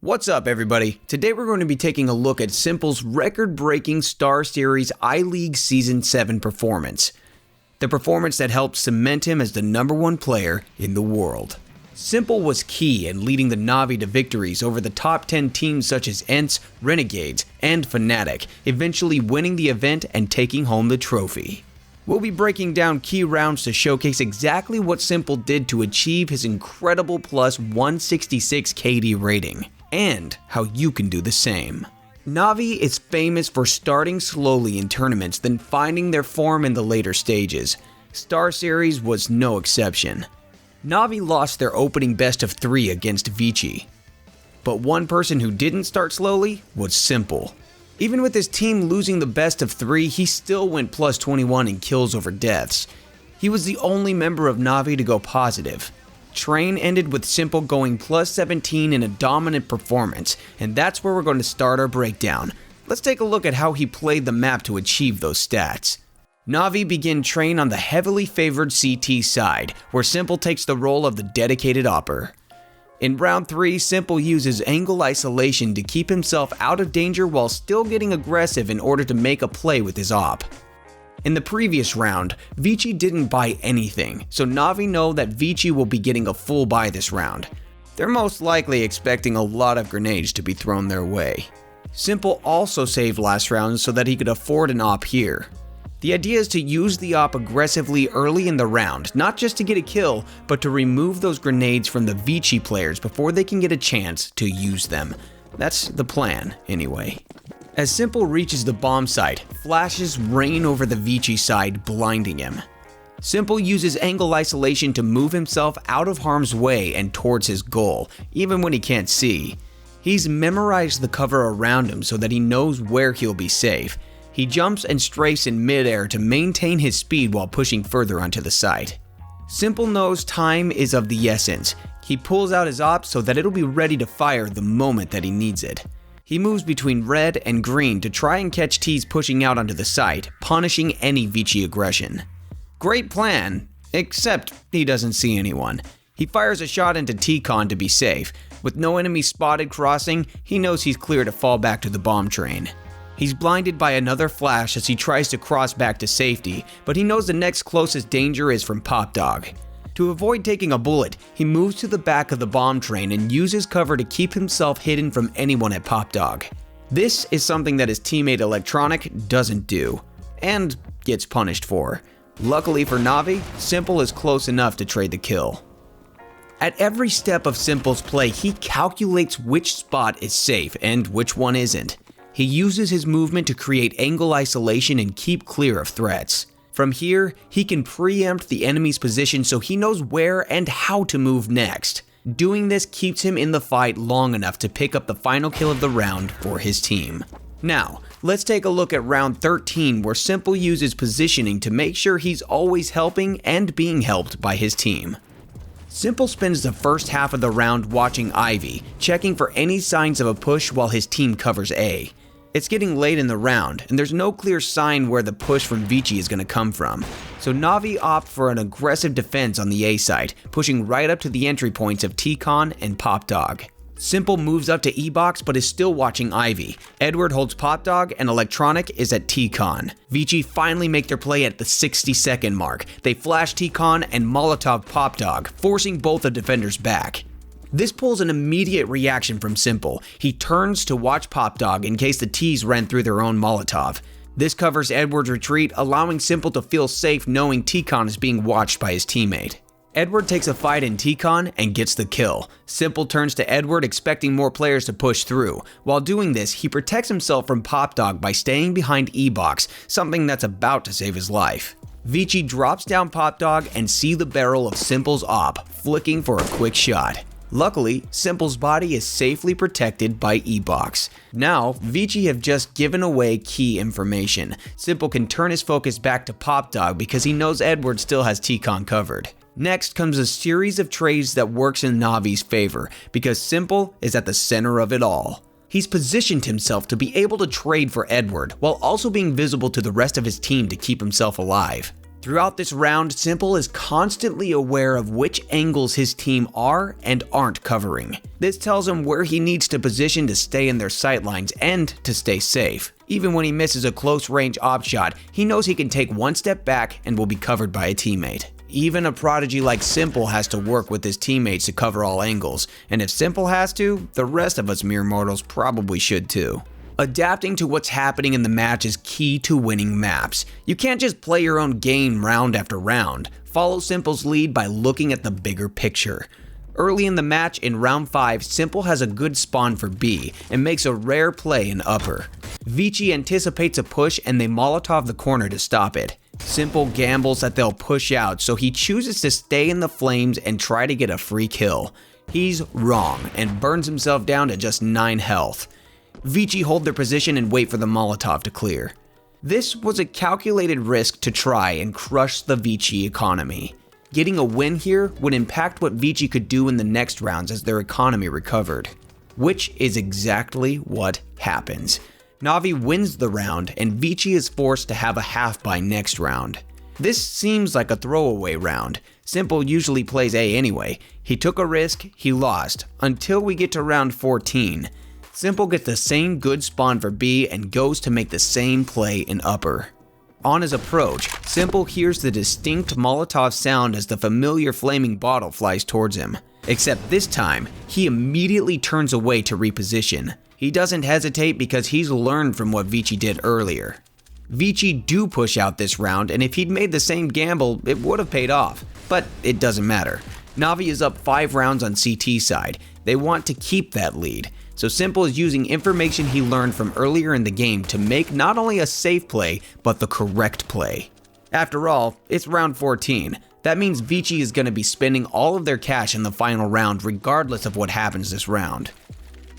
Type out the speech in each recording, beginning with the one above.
What's up, everybody? Today we're going to be taking a look at S1mple's record-breaking StarSeries I-League Season 7 performance. The performance that helped cement him as the #1 player in the world. S1mple was key in leading the Na'Vi to victories over the top 10 teams such as ENCE, Renegades, and Fnatic, eventually winning the event and taking home the trophy. We'll be breaking down key rounds to showcase exactly what S1mple did to achieve his incredible plus 166 KD rating, and how you can do the same. Na'Vi is famous for starting slowly in tournaments, then finding their form in the later stages. StarSeries was no exception. Na'Vi lost their opening best of 3 against Vici. But one person who didn't start slowly was S1mple. Even with his team losing the best of 3, he still went plus 21 in kills over deaths. He was the only member of Na'Vi to go positive. Train ended with S1mple going plus 17 in a dominant performance, and that's where we're going to start our breakdown. Let's take a look at how he played the map to achieve those stats. Na'Vi begin Train on the heavily favored CT side, where S1mple takes the role of the dedicated opper. In round 3, S1mple uses angle isolation to keep himself out of danger while still getting aggressive in order to make a play with his op. In the previous round, Vici didn't buy anything, so Na'Vi know that Vici will be getting a full buy this round. They're most likely expecting a lot of grenades to be thrown their way. S1mple also saved last round so that he could afford an op here. The idea is to use the op aggressively early in the round, not just to get a kill, but to remove those grenades from the Vici players before they can get a chance to use them. That's the plan, anyway. As S1mple reaches the bomb site, flashes rain over the Vici side, blinding him. S1mple uses angle isolation to move himself out of harm's way and towards his goal, even when he can't see. He's memorized the cover around him so that he knows where he'll be safe. He jumps and strafes in midair to maintain his speed while pushing further onto the site. S1mple knows time is of the essence. He pulls out his op so that it'll be ready to fire the moment that he needs it. He moves between red and green to try and catch T's pushing out onto the site, punishing any Vici aggression. Great plan, except he doesn't see anyone. He fires a shot into T-Con to be safe. With no enemy spotted crossing, he knows he's clear to fall back to the bomb train. He's blinded by another flash as he tries to cross back to safety, but he knows the next closest danger is from Popdog. To avoid taking a bullet, he moves to the back of the bomb train and uses cover to keep himself hidden from anyone at Popdog. This is something that his teammate Electronic doesn't do, and gets punished for. Luckily for Na'Vi, S1mple is close enough to trade the kill. At every step of S1mple's play, he calculates which spot is safe and which one isn't. He uses his movement to create angle isolation and keep clear of threats. From here, he can preempt the enemy's position so he knows where and how to move next. Doing this keeps him in the fight long enough to pick up the final kill of the round for his team. Now, let's take a look at round 13 where S1mple uses positioning to make sure he's always helping and being helped by his team. S1mple spends the first half of the round watching Ivy, checking for any signs of a push while his team covers A. It's getting late in the round, and there's no clear sign where the push from Vici is going to come from, so Na'Vi opt for an aggressive defense on the A side, pushing right up to the entry points of T-Con and Popdog. S1mple moves up to E-Box but is still watching Ivy. Edward holds Popdog and Electronic is at T-Con. Vici finally make their play at the 60-second mark. They flash T-Con and Molotov Popdog, forcing both the defenders back. This pulls an immediate reaction from S1mple. He turns to watch Popdog in case the T's ran through their own Molotov. This covers Edward's retreat, allowing S1mple to feel safe knowing T-Con is being watched by his teammate. Edward takes a fight in T-Con and gets the kill. S1mple turns to Edward expecting more players to push through. While doing this, he protects himself from Popdog by staying behind E-Box, something that's about to save his life. Vici drops down Popdog and sees the barrel of S1mple's op, flicking for a quick shot. Luckily, S1mple's body is safely protected by E-Box. Now, Vici have just given away key information. S1mple can turn his focus back to Popdog because he knows Edward still has T-Con covered. Next comes a series of trades that works in Na'Vi's favor because S1mple is at the center of it all. He's positioned himself to be able to trade for Edward while also being visible to the rest of his team to keep himself alive. Throughout this round, S1mple is constantly aware of which angles his team are and aren't covering. This tells him where he needs to position to stay in their sightlines and to stay safe. Even when he misses a close-range op shot, he knows he can take one step back and will be covered by a teammate. Even a prodigy like S1mple has to work with his teammates to cover all angles, and if S1mple has to, the rest of us mere mortals probably should too. Adapting to what's happening in the match is key to winning maps. You can't just play your own game round after round. Follow S1mple's lead by looking at the bigger picture. Early in the match, in round 5, S1mple has a good spawn for B and makes a rare play in upper. Vici anticipates a push and they Molotov the corner to stop it. S1mple gambles that they'll push out, so he chooses to stay in the flames and try to get a free kill. He's wrong and burns himself down to just 9 health. Vici hold their position and wait for the Molotov to clear. This was a calculated risk to try and crush the Vici economy. Getting a win here would impact what Vici could do in the next rounds as their economy recovered. Which is exactly what happens. Na'Vi wins the round and Vici is forced to have a half-buy next round. This seems like a throwaway round. S1mple usually plays A anyway. He took a risk, he lost, until we get to round 14. S1mple gets the same good spawn for B and goes to make the same play in upper. On his approach, S1mple hears the distinct Molotov sound as the familiar flaming bottle flies towards him. Except this time, he immediately turns away to reposition. He doesn't hesitate because he's learned from what Vici did earlier. Vici do push out this round, and if he'd made the same gamble, it would have paid off. But it doesn't matter. Na'Vi is up 5 rounds on CT side. They want to keep that lead. So S1mple is using information he learned from earlier in the game to make not only a safe play, but the correct play. After all, it's round 14. That means Vici is going to be spending all of their cash in the final round regardless of what happens this round.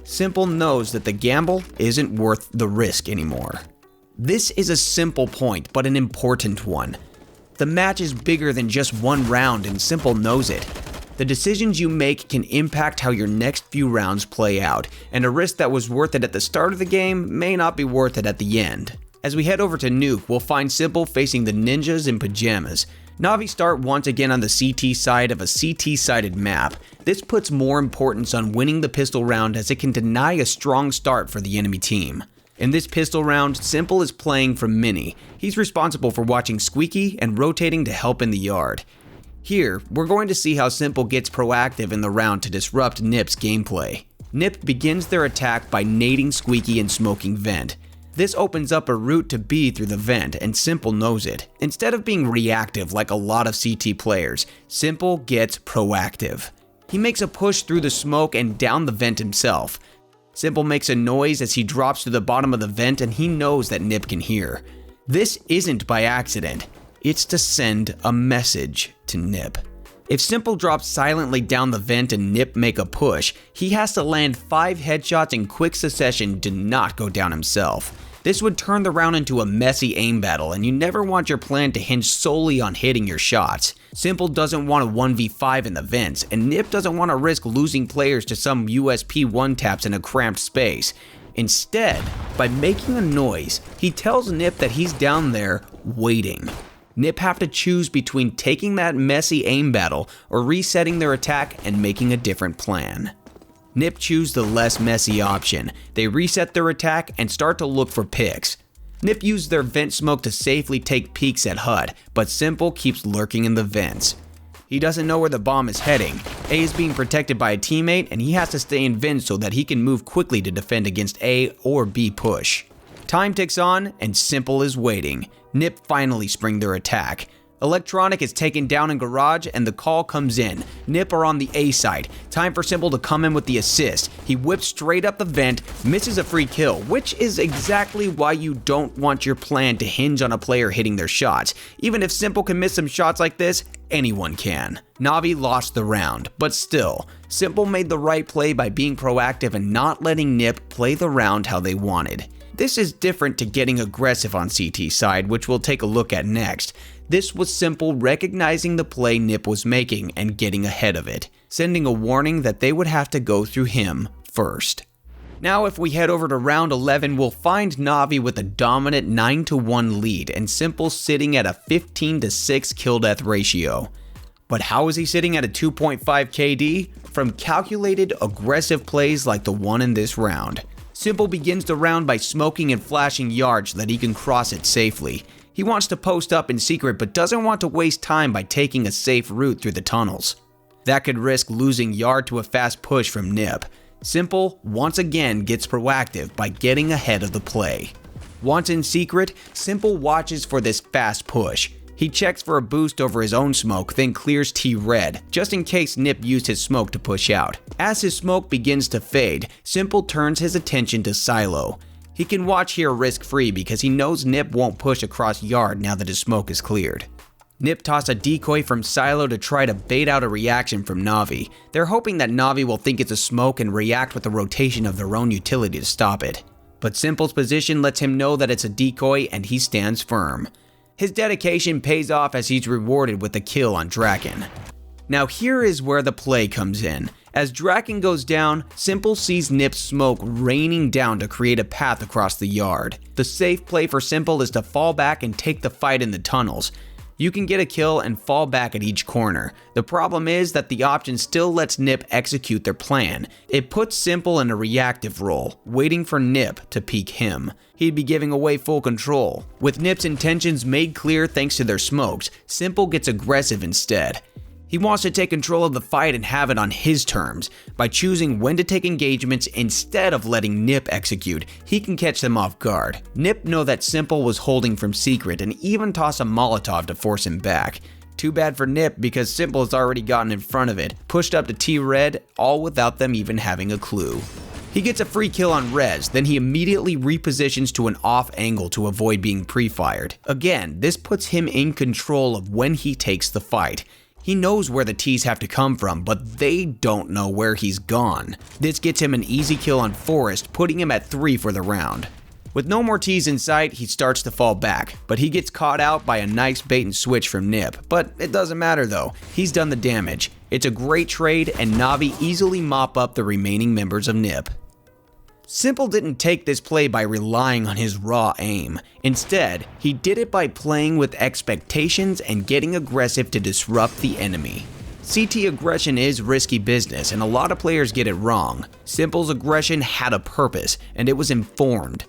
S1mple knows that the gamble isn't worth the risk anymore. This is a simple point, but an important one. The match is bigger than just one round and S1mple knows it. The decisions you make can impact how your next few rounds play out, and a risk that was worth it at the start of the game may not be worth it at the end. As we head over to Nuke, we'll find S1mple facing the ninjas in pajamas. Na'Vi start once again on the CT side of a CT-sided map. This puts more importance on winning the pistol round as it can deny a strong start for the enemy team. In this pistol round, S1mple is playing from Mini. He's responsible for watching Squeaky and rotating to help in the yard. Here, we're going to see how S1mple gets proactive in the round to disrupt Nip's gameplay. Nip begins their attack by nading Squeaky and smoking vent. This opens up a route to B through the vent, and S1mple knows it. Instead of being reactive like a lot of CT players, S1mple gets proactive. He makes a push through the smoke and down the vent himself. S1mple makes a noise as he drops to the bottom of the vent and he knows that Nip can hear. This isn't by accident, it's to send a message to Nip. If S1mple drops silently down the vent and Nip make a push, he has to land 5 headshots in quick succession to not go down himself. This would turn the round into a messy aim battle, and you never want your plan to hinge solely on hitting your shots. S1mple doesn't want a 1v5 in the vents, and Nip doesn't want to risk losing players to some USP one-taps in a cramped space. Instead, by making a noise, he tells Nip that he's down there waiting. Nip have to choose between taking that messy aim battle or resetting their attack and making a different plan. Nip choose the less messy option. They reset their attack and start to look for picks. Nip use their vent smoke to safely take peeks at HUD, but S1mple keeps lurking in the vents. He doesn't know where the bomb is heading. A is being protected by a teammate and he has to stay in vent so that he can move quickly to defend against A or B push. Time ticks on and S1mple is waiting. Nip finally spring their attack. Electronic is taken down in garage and the call comes in. Nip are on the A side. Time for S1mple to come in with the assist. He whips straight up the vent, misses a free kill, which is exactly why you don't want your plan to hinge on a player hitting their shots. Even if S1mple can miss some shots like this, anyone can. Na'Vi lost the round, but still, S1mple made the right play by being proactive and not letting Nip play the round how they wanted. This is different to getting aggressive on CT side, which we'll take a look at next. This was S1mple recognizing the play Nip was making and getting ahead of it, sending a warning that they would have to go through him first. Now if we head over to round 11, we'll find Na'Vi with a dominant 9-1 lead and s1mple sitting at a 15-6 kill-death ratio. But how is he sitting at a 2.5 KD? From calculated, aggressive plays like the one in this round. s1mple begins the round by smoking and flashing yard so that he can cross it safely. He wants to post up in secret but doesn't want to waste time by taking a safe route through the tunnels. That could risk losing yard to a fast push from Nip. s1mple once again gets proactive by getting ahead of the play. Once in secret, s1mple watches for this fast push. He checks for a boost over his own smoke, then clears T-Red, just in case Nip used his smoke to push out. As his smoke begins to fade, s1mple turns his attention to Silo. He can watch here risk-free because he knows Nip won't push across yard now that his smoke is cleared. Nip toss a decoy from Silo to try to bait out a reaction from Na'Vi. They're hoping that Na'Vi will think it's a smoke and react with the rotation of their own utility to stop it. But s1mple's position lets him know that it's a decoy and he stands firm. His dedication pays off as he's rewarded with a kill on Draken. Now here is where the play comes in. As Draken goes down, s1mple sees Nip's smoke raining down to create a path across the yard. The safe play for s1mple is to fall back and take the fight in the tunnels. You can get a kill and fall back at each corner. The problem is that the option still lets Nip execute their plan. It puts s1mple in a reactive role, waiting for Nip to peek him. He'd be giving away full control. With Nip's intentions made clear thanks to their smokes, s1mple gets aggressive instead. He wants to take control of the fight and have it on his terms. By choosing when to take engagements instead of letting Nip execute, he can catch them off guard. Nip know that s1mple was holding from secret and even toss a Molotov to force him back. Too bad for Nip because s1mple has already gotten in front of it, pushed up to T-Red, all without them even having a clue. He gets a free kill on Rez, then he immediately repositions to an off angle to avoid being pre-fired. Again, this puts him in control of when he takes the fight. He knows where the T's have to come from, but they don't know where he's gone. This gets him an easy kill on Forest, putting him at 3 for the round. With no more T's in sight, he starts to fall back, but he gets caught out by a nice bait and switch from Nip. But it doesn't matter though, he's done the damage. It's a great trade and Na'Vi easily mop up the remaining members of Nip. s1mple didn't take this play by relying on his raw aim. Instead, he did it by playing with expectations and getting aggressive to disrupt the enemy. CT aggression is risky business and a lot of players get it wrong. s1mple's aggression had a purpose and it was informed.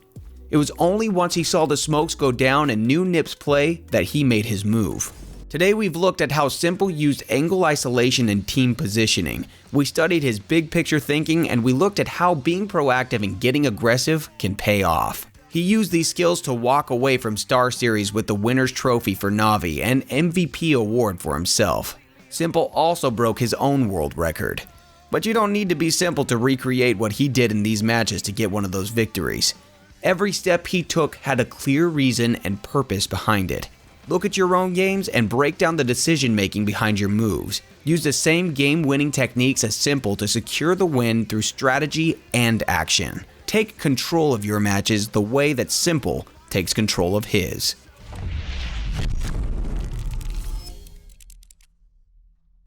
It was only once he saw the smokes go down and knew Nip's play that he made his move. Today we've looked at how s1mple used angle isolation and team positioning. We studied his big picture thinking and we looked at how being proactive and getting aggressive can pay off. He used these skills to walk away from StarSeries with the winner's trophy for Na'Vi and MVP award for himself. s1mple also broke his own world record. But you don't need to be s1mple to recreate what he did in these matches to get one of those victories. Every step he took had a clear reason and purpose behind it. Look at your own games and break down the decision making behind your moves. Use the same game-winning techniques as s1mple to secure the win through strategy and action. Take control of your matches the way that s1mple takes control of his.